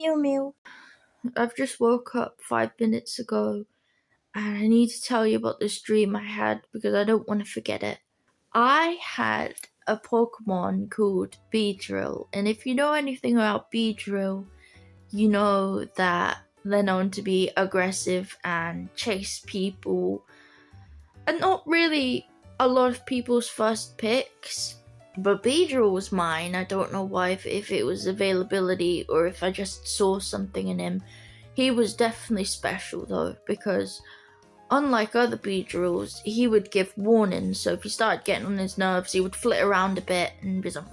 Mew mew. I've just woke up 5 minutes ago and I need to tell you about this dream I had because I don't want to forget it. I had a Pokemon called Beedrill, and if you know anything about Beedrill, you know that they're known to be aggressive and chase people, and not really a lot of people's first picks. But Beedrill was mine. I don't know why, if it was availability or if I just saw something in him. He was definitely special though, because unlike other Beedrills, he would give warnings. So if he started getting on his nerves, he would flit around a bit and be like,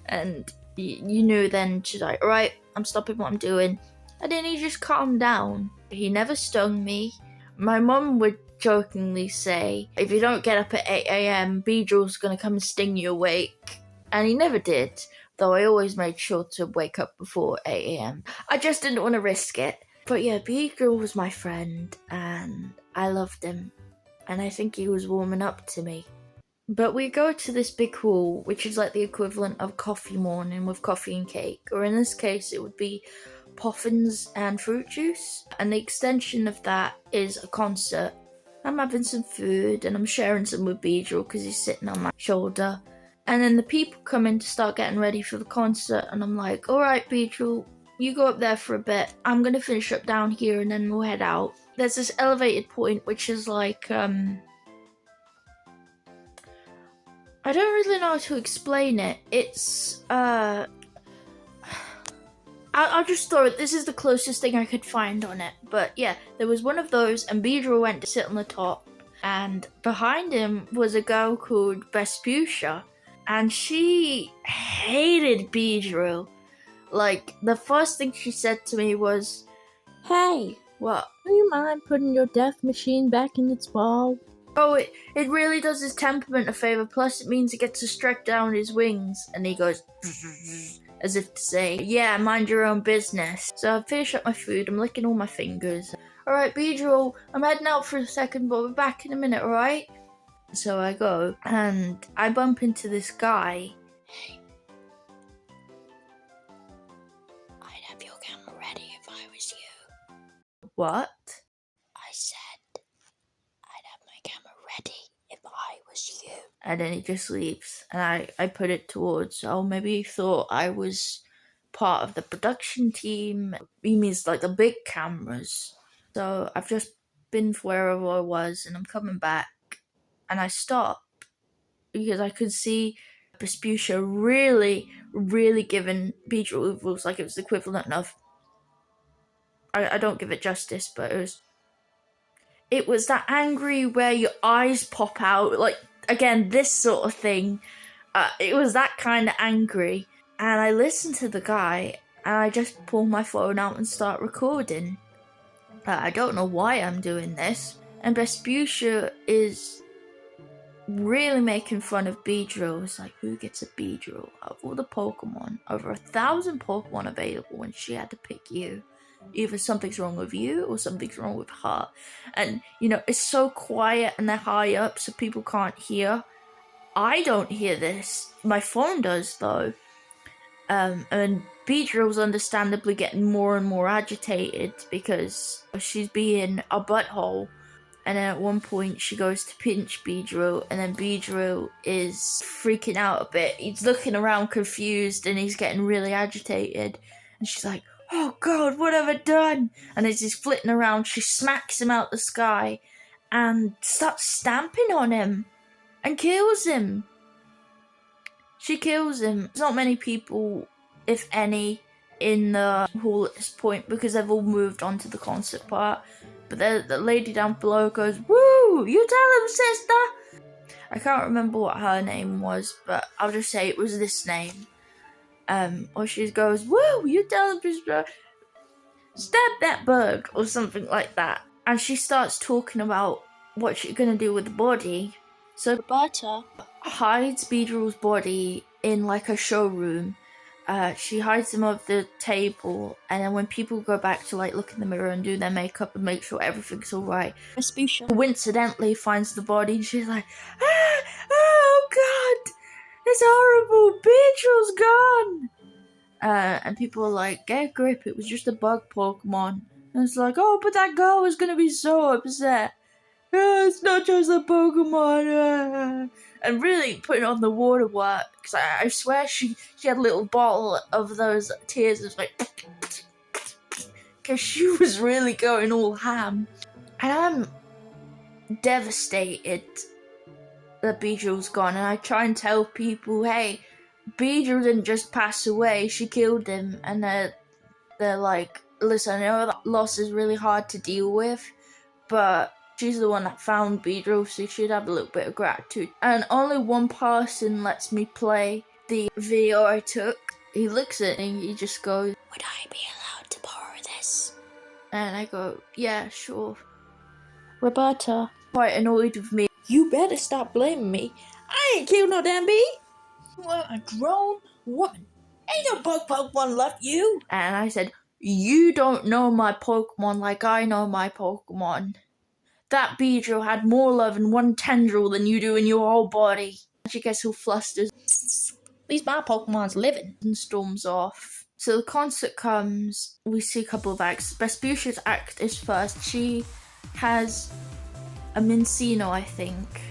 and you knew then she's like, alright, I'm stopping what I'm doing. And then he just calmed down. He never stung me. My mum would jokingly say, if you don't get up at 8 a.m, Beedrill's gonna come and sting you awake. And he never did, though I always made sure to wake up before 8 a.m. I just didn't want to risk it. But yeah, Beedrill was my friend, and I loved him. And I think he was warming up to me. But we go to this big hall, which is like the equivalent of coffee morning with coffee and cake. Or in this case, it would be puffins and fruit juice. And the extension of that is a concert. I'm having some food and I'm sharing some with Beedrill because he's sitting on my shoulder. And then the people come in to start getting ready for the concert, and I'm like, alright Beedrill, you go up there for a bit. I'm gonna finish up down here and then we'll head out. There's this elevated point which is like, I don't really know how to explain it. It's, I'll just throw it. This is the closest thing I could find on it. But yeah, there was one of those, and Beedrill went to sit on the top. And behind him was a girl called Vespucia. And she hated Beedrill. Like, the first thing she said to me was, hey, what? Do you mind putting your death machine back in its ball? Oh, it really does his temperament a favour, plus it means he gets to stretch down his wings. And he goes, as if to say, yeah, mind your own business. So I finish up my food, I'm licking all my fingers. Alright, Beedrill, I'm heading out for a second, but we're back in a minute, alright? So I go, and I bump into this guy. Hey. I'd have your camera ready if I was you. What? I said I'd have my camera ready if I was you. And then he just leaves, and I put it towards, maybe he thought I was part of the production team. He means like the big cameras. So I've just been wherever I was, and I'm coming back, and I stop because I could see Vespucia really, really giving Beedrill rules like it was the equivalent of, I don't give it justice, but it was that angry where your eyes pop out, like, again, this sort of thing. It was that kind of angry. And I listened to the guy, and I just pull my phone out and start recording. I don't know why I'm doing this. And Vespucia is really making fun of Beedrill. It's like, who gets a Beedrill out of all the Pokemon? Over 1,000 Pokemon available, and she had to pick you. Either something's wrong with you or something's wrong with her. And, it's so quiet and they're high up so people can't hear. I don't hear this. My phone does, though. And Beedrill's understandably getting more and more agitated because she's being a butthole. And then at one point she goes to pinch Beedrill, and then Beedrill is freaking out a bit. He's looking around confused and he's getting really agitated. And she's like, oh God, what have I done? And as he's flitting around, she smacks him out the sky and starts stamping on him and kills him. She kills him. There's not many people, if any, in the hall at this point because they've all moved on to the concert part. But the lady down below goes, woo, you tell him, sister. I can't remember what her name was, but I'll just say it was this name. Or she goes, woo, you tell him, sister. Stab that bug, or something like that. And she starts talking about what she's going to do with the body. So Roberta hides Beedrill's body in like a showroom. She hides him off the table, and then when people go back to like look in the mirror and do their makeup and make sure everything's alright, Vespucia coincidentally finds the body, and she's like, oh God, it's horrible, Beedrill's gone. And people were like, get a grip, it was just a bug Pokemon. And it's like, oh, but that girl was gonna be so upset. It's not just a Pokemon. And really putting on the water work, because I swear she had a little bottle of those tears. It was like, because she was really going all ham. And I'm devastated that Beedrill's gone, and I try and tell people, hey, Beedrill didn't just pass away, she killed him. And they're like, listen, I know that loss is really hard to deal with, but she's the one that found Beedrill, so you should have a little bit of gratitude. And only one person lets me play the video I took. He looks at it and he just goes, would I be allowed to borrow this? And I go, yeah, sure. Roberta, quite annoyed with me. You better stop blaming me. I ain't killed no damn bee. You are a grown woman. Ain't no bug Pokemon left you. And I said, you don't know my Pokemon like I know my Pokemon. That Beedrill had more love in one tendril than you do in your whole body. And she gets all flustered. At least my Pokemon's living. And storms off. So the concert comes, we see a couple of acts. Vespucia's act is first. She has a Mincino, I think.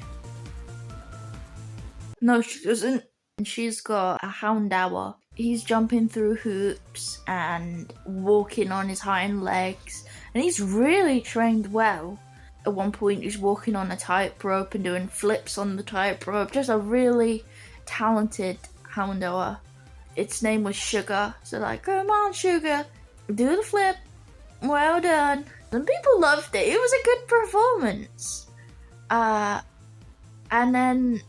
No, she doesn't. And she's got a Houndour. He's jumping through hoops and walking on his hind legs. And he's really trained well. At one point, he's walking on a tightrope and doing flips on the tightrope. Just a really talented Houndour. Its name was Sugar. So like, come on, Sugar. Do the flip. Well done. And people loved it. It was a good performance. And then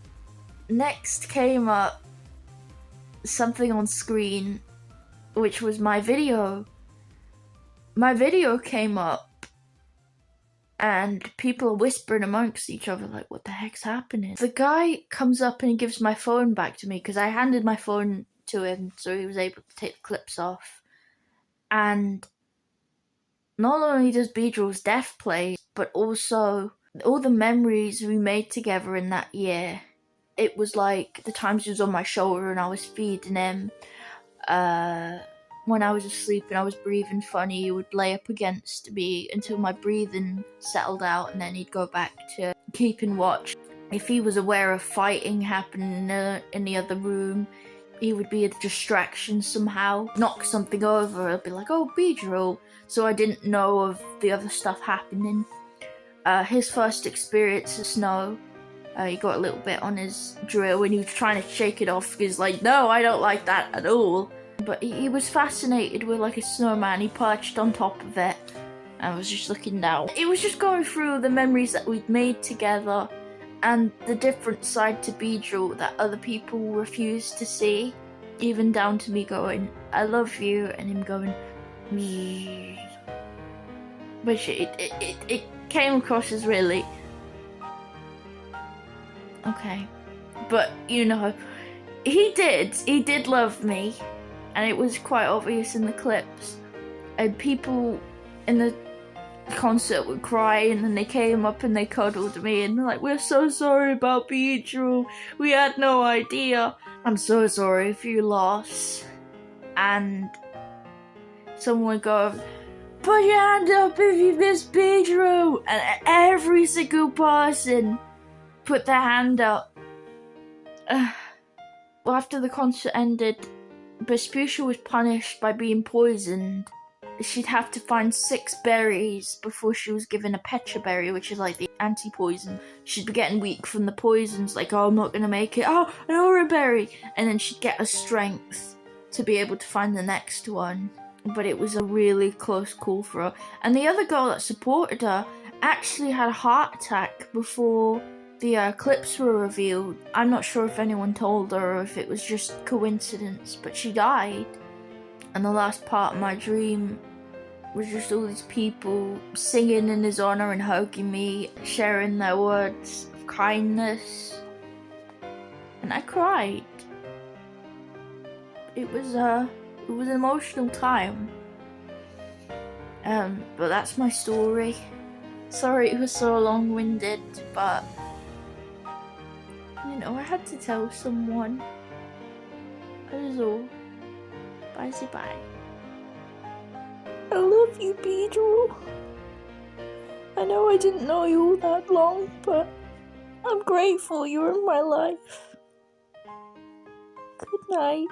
next came up something on screen, which was my video. My video came up and people are whispering amongst each other like, what the heck's happening? The guy comes up and he gives my phone back to me because I handed my phone to him so he was able to take the clips off. And not only does Beedrill's death play, but also all the memories we made together in that year. It was like the times he was on my shoulder and I was feeding him. When I was asleep and I was breathing funny, he would lay up against me until my breathing settled out, and then he'd go back to keeping watch. If he was aware of fighting happening in the other room, he would be a distraction somehow, knock something over. I'd be like, oh, Beedrill. So I didn't know of the other stuff happening. His first experience of snow, he got a little bit on his drill and he was trying to shake it off. He's like, no, I don't like that at all. But he was fascinated with like a snowman. He perched on top of it and was just looking down. It was just going through the memories that we'd made together and the different side to Beedrill that other people refused to see. Even down to me going, I love you, and him going, me. Which it came across as really... Okay. But, you know, he did love me. And it was quite obvious in the clips. And people in the concert would cry, and then they came up and they cuddled me and they're like, we're so sorry about Beedrill. We had no idea. I'm so sorry for your loss. And someone would go, put your hand up if you miss Beedrill. And every single person put their hand up. Well, after the concert ended, Vespucia was punished by being poisoned. She'd have to find 6 berries before she was given a Petra berry, which is like the anti-poison. She'd be getting weak from the poisons, like, oh, I'm not gonna make it, oh, an aura berry! And then she'd get a strength to be able to find the next one. But it was a really close call for her. And the other girl that supported her actually had a heart attack before the clips were revealed. I'm not sure if anyone told her or if it was just coincidence, but she died. And the last part of my dream was just all these people singing in his honor and hugging me, sharing their words of kindness. And I cried. It was an emotional time. But that's my story. Sorry it was so long-winded, but you know, I had to tell someone. That is all. Bye, say bye. I love you, Beedrill. I know I didn't know you all that long, but I'm grateful you're in my life. Good night.